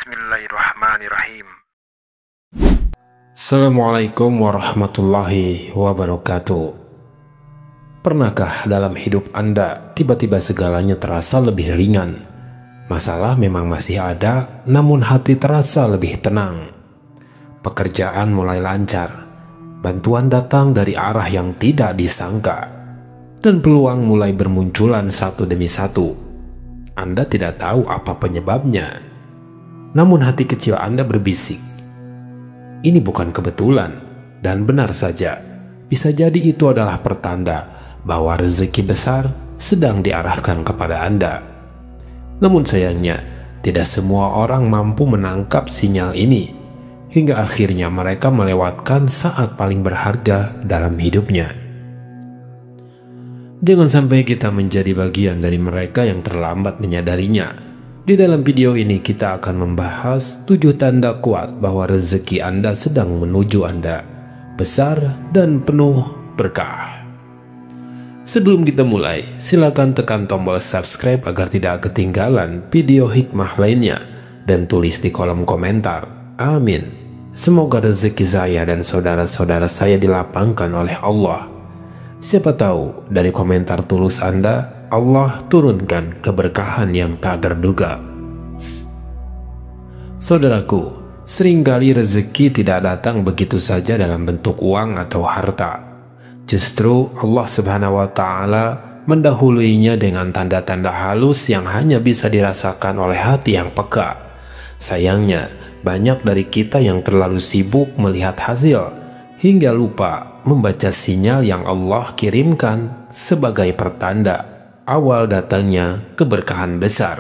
Bismillahirrahmanirrahim. Assalamualaikum warahmatullahi wabarakatuh. Pernahkah dalam hidup Anda tiba-tiba segalanya terasa lebih ringan? Masalah memang masih ada, namun hati terasa lebih tenang. Pekerjaan mulai lancar, bantuan datang dari arah yang tidak disangka, dan peluang mulai bermunculan satu demi satu. Anda tidak tahu apa penyebabnya, namun hati kecil Anda berbisik, ini bukan kebetulan, dan benar saja, bisa jadi itu adalah pertanda bahwa rezeki besar sedang diarahkan kepada Anda. Namun sayangnya, tidak semua orang mampu menangkap sinyal ini, hingga akhirnya mereka melewatkan saat paling berharga dalam hidupnya. Jangan sampai kita menjadi bagian dari mereka yang terlambat menyadarinya. Di dalam video ini kita akan membahas 7 tanda kuat bahwa rezeki Anda sedang menuju Anda, besar dan penuh berkah. Sebelum kita mulai, silakan tekan tombol subscribe agar tidak ketinggalan video hikmah lainnya, dan tulis di kolom komentar, amin. Semoga rezeki saya dan saudara-saudara saya dilapangkan oleh Allah. Siapa tahu dari komentar tulus Anda, Allah turunkan keberkahan yang tak terduga. Saudaraku, seringkali rezeki tidak datang begitu saja dalam bentuk uang atau harta. Justru Allah Subhanahu wa Ta'ala mendahuluinya dengan tanda-tanda halus yang hanya bisa dirasakan oleh hati yang peka. Sayangnya, banyak dari kita yang terlalu sibuk melihat hasil hingga lupa membaca sinyal yang Allah kirimkan sebagai pertanda awal datangnya keberkahan besar.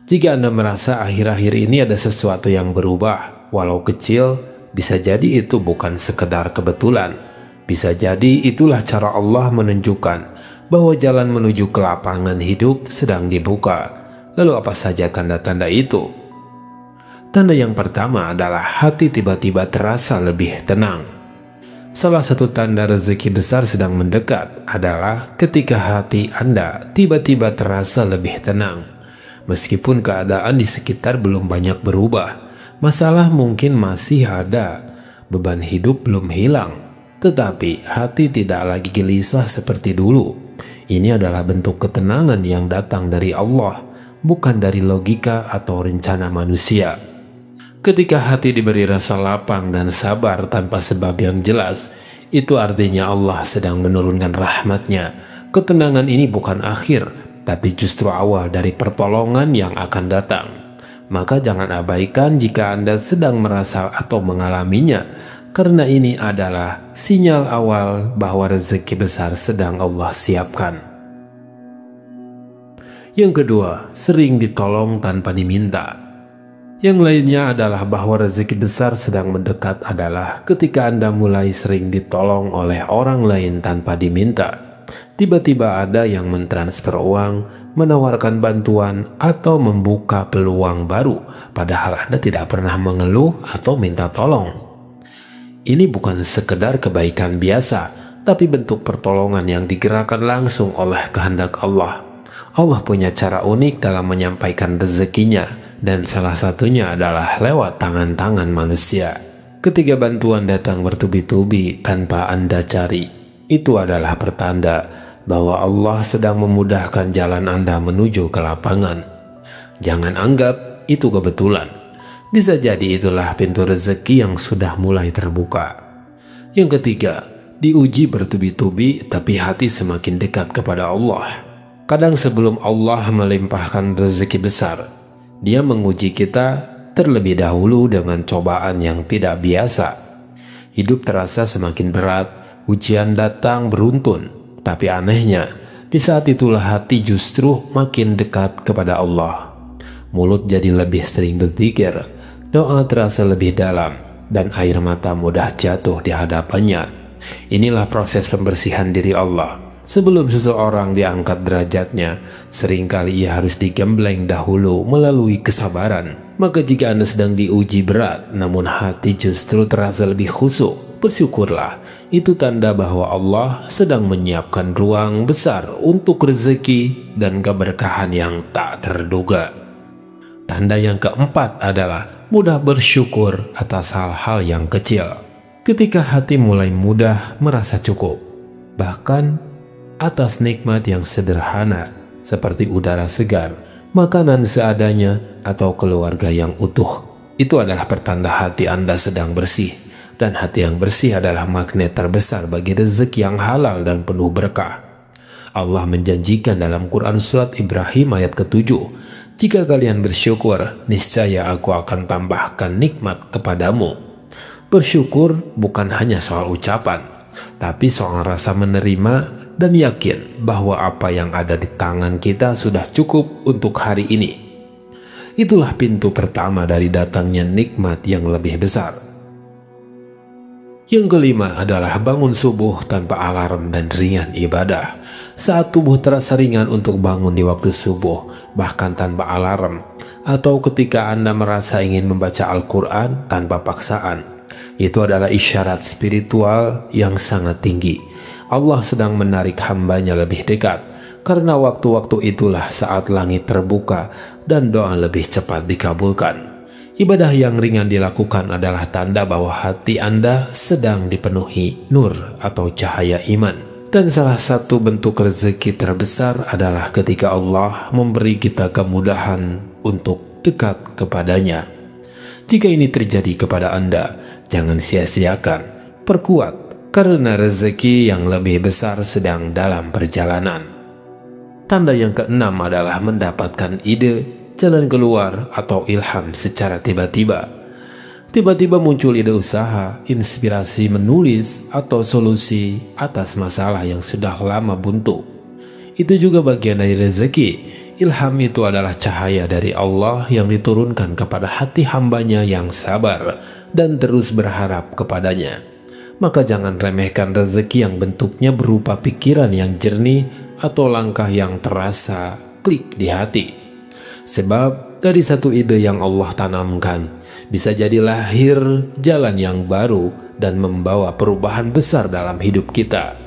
Jika Anda merasa akhir-akhir ini ada sesuatu yang berubah, walau kecil, bisa jadi itu bukan sekedar kebetulan. Bisa jadi itulah cara Allah menunjukkan bahwa jalan menuju kelapangan hidup sedang dibuka. Lalu apa saja tanda-tanda itu? Tanda yang pertama adalah hati tiba-tiba terasa lebih tenang. Salah satu tanda rezeki besar sedang mendekat adalah ketika hati Anda tiba-tiba terasa lebih tenang. Meskipun keadaan di sekitar belum banyak berubah, masalah mungkin masih ada, beban hidup belum hilang, tetapi hati tidak lagi gelisah seperti dulu. Ini adalah bentuk ketenangan yang datang dari Allah, bukan dari logika atau rencana manusia. Ketika hati diberi rasa lapang dan sabar tanpa sebab yang jelas, itu artinya Allah sedang menurunkan rahmat-Nya. Ketenangan ini bukan akhir, tapi justru awal dari pertolongan yang akan datang. Maka jangan abaikan jika Anda sedang merasa atau mengalaminya, karena ini adalah sinyal awal bahwa rezeki besar sedang Allah siapkan. Yang kedua, sering ditolong tanpa diminta. Yang lainnya adalah bahwa rezeki besar sedang mendekat adalah ketika Anda mulai sering ditolong oleh orang lain tanpa diminta. Tiba-tiba ada yang mentransfer uang, menawarkan bantuan, atau membuka peluang baru, padahal Anda tidak pernah mengeluh atau minta tolong. Ini bukan sekedar kebaikan biasa, tapi bentuk pertolongan yang digerakkan langsung oleh kehendak Allah. Allah punya cara unik dalam menyampaikan rezekinya, dan salah satunya adalah lewat tangan-tangan manusia. Ketika bantuan datang bertubi-tubi tanpa Anda cari, itu adalah pertanda bahwa Allah sedang memudahkan jalan Anda menuju ke lapangan. Jangan anggap itu kebetulan. Bisa jadi itulah pintu rezeki yang sudah mulai terbuka. Yang ketiga, diuji bertubi-tubi tapi hati semakin dekat kepada Allah. Kadang sebelum Allah melimpahkan rezeki besar, Dia menguji kita terlebih dahulu dengan cobaan yang tidak biasa. Hidup terasa semakin berat, ujian datang beruntun, tapi anehnya, di saat itulah hati justru makin dekat kepada Allah. Mulut jadi lebih sering berzikir, doa terasa lebih dalam, dan air mata mudah jatuh di hadapannya. Inilah proses pembersihan diri Allah. Sebelum seseorang diangkat derajatnya, seringkali ia harus digembleng dahulu melalui kesabaran. Maka jika Anda sedang diuji berat, namun hati justru terasa lebih khusyuk, bersyukurlah. Itu tanda bahwa Allah sedang menyiapkan ruang besar untuk rezeki dan keberkahan yang tak terduga. Tanda yang keempat adalah mudah bersyukur atas hal-hal yang kecil. Ketika hati mulai mudah merasa cukup, bahkan atas nikmat yang sederhana seperti udara segar, makanan seadanya, atau keluarga yang utuh, itu adalah pertanda hati Anda sedang bersih. Dan hati yang bersih adalah magnet terbesar bagi rezeki yang halal dan penuh berkah. Allah menjanjikan dalam Quran surat Ibrahim ayat ke-7, "Jika kalian bersyukur, niscaya aku akan tambahkan nikmat kepadamu." Bersyukur bukan hanya soal ucapan, tapi soal rasa menerima dan yakin bahwa apa yang ada di tangan kita sudah cukup untuk hari ini. Itulah pintu pertama dari datangnya nikmat yang lebih besar. Yang kelima adalah bangun subuh tanpa alarm dan ringan ibadah. Saat tubuh terasa ringan untuk bangun di waktu subuh, bahkan tanpa alarm, atau ketika Anda merasa ingin membaca Al-Quran tanpa paksaan, itu adalah isyarat spiritual yang sangat tinggi. Allah sedang menarik hambanya lebih dekat, karena waktu-waktu itulah saat langit terbuka dan doa lebih cepat dikabulkan. Ibadah yang ringan dilakukan adalah tanda bahwa hati Anda sedang dipenuhi nur atau cahaya iman. Dan salah satu bentuk rezeki terbesar adalah ketika Allah memberi kita kemudahan untuk dekat kepadanya. Jika ini terjadi kepada Anda, jangan sia-siakan, perkuat, karena rezeki yang lebih besar sedang dalam perjalanan. Tanda yang keenam adalah mendapatkan ide, jalan keluar, atau ilham secara tiba-tiba. Tiba-tiba muncul ide usaha, inspirasi menulis, atau solusi atas masalah yang sudah lama buntu. Itu juga bagian dari rezeki. Ilham itu adalah cahaya dari Allah yang diturunkan kepada hati hambanya yang sabar dan terus berharap kepadanya. Maka jangan remehkan rezeki yang bentuknya berupa pikiran yang jernih atau langkah yang terasa klik di hati. Sebab dari satu ide yang Allah tanamkan, bisa jadi lahir jalan yang baru dan membawa perubahan besar dalam hidup kita.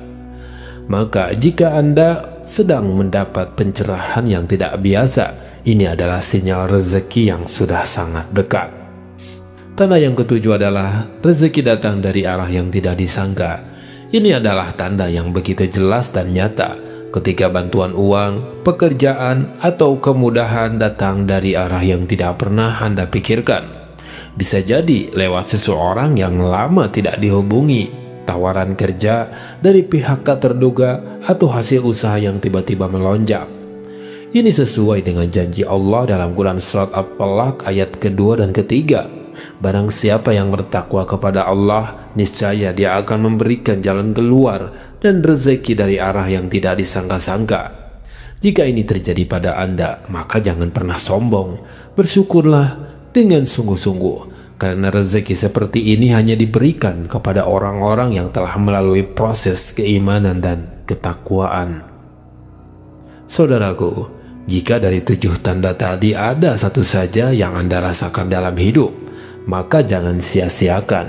Maka jika Anda sedang mendapat pencerahan yang tidak biasa, ini adalah sinyal rezeki yang sudah sangat dekat. Tanda yang ketujuh adalah rezeki datang dari arah yang tidak disangka. Ini adalah tanda yang begitu jelas dan nyata ketika bantuan uang, pekerjaan, atau kemudahan datang dari arah yang tidak pernah Anda pikirkan. Bisa jadi lewat seseorang yang lama tidak dihubungi, tawaran kerja dari pihak tak terduga, atau hasil usaha yang tiba-tiba melonjak. Ini sesuai dengan janji Allah dalam Quran surat At-Talaq ayat kedua dan ketiga. Barang siapa yang bertakwa kepada Allah, niscaya Dia akan memberikan jalan keluar dan rezeki dari arah yang tidak disangka-sangka. Jika ini terjadi pada Anda, maka jangan pernah sombong. Bersyukurlah dengan sungguh-sungguh, karena rezeki seperti ini hanya diberikan kepada orang-orang yang telah melalui proses keimanan dan ketakwaan. Saudaraku, jika dari 7 tanda tadi ada satu saja yang Anda rasakan dalam hidup, maka jangan sia-siakan.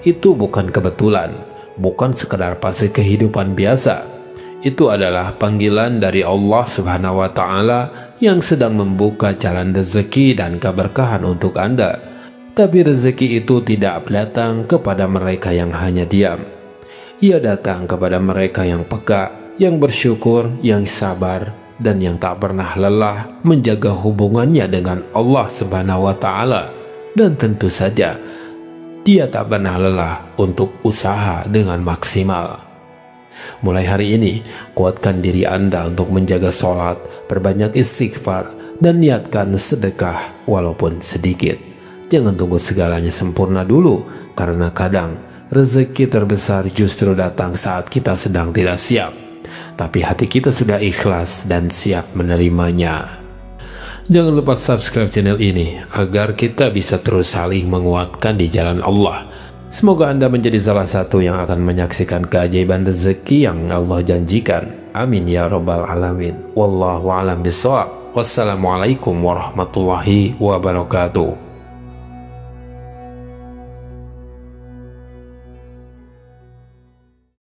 Itu bukan kebetulan, bukan sekedar fase kehidupan biasa. Itu adalah panggilan dari Allah Subhanahu wa Ta'ala yang sedang membuka jalan rezeki dan keberkahan untuk Anda. Tapi rezeki itu tidak datang kepada mereka yang hanya diam. Ia datang kepada mereka yang peka, yang bersyukur, yang sabar, dan yang tak pernah lelah menjaga hubungannya dengan Allah Subhanahu wa Ta'ala. Dan tentu saja, Dia tak pernah lelah untuk usaha dengan maksimal. Mulai hari ini, kuatkan diri Anda untuk menjaga sholat, perbanyak istighfar, dan niatkan sedekah walaupun sedikit. Jangan tunggu segalanya sempurna dulu, karena kadang rezeki terbesar justru datang saat kita sedang tidak siap. Tapi hati kita sudah ikhlas dan siap menerimanya. Jangan lupa subscribe channel ini agar kita bisa terus saling menguatkan di jalan Allah. Semoga Anda menjadi salah satu yang akan menyaksikan keajaiban rezeki yang Allah janjikan. Amin ya rabbal alamin. Wallahu a'lam bishawab. Wassalamualaikum warahmatullahi wabarakatuh.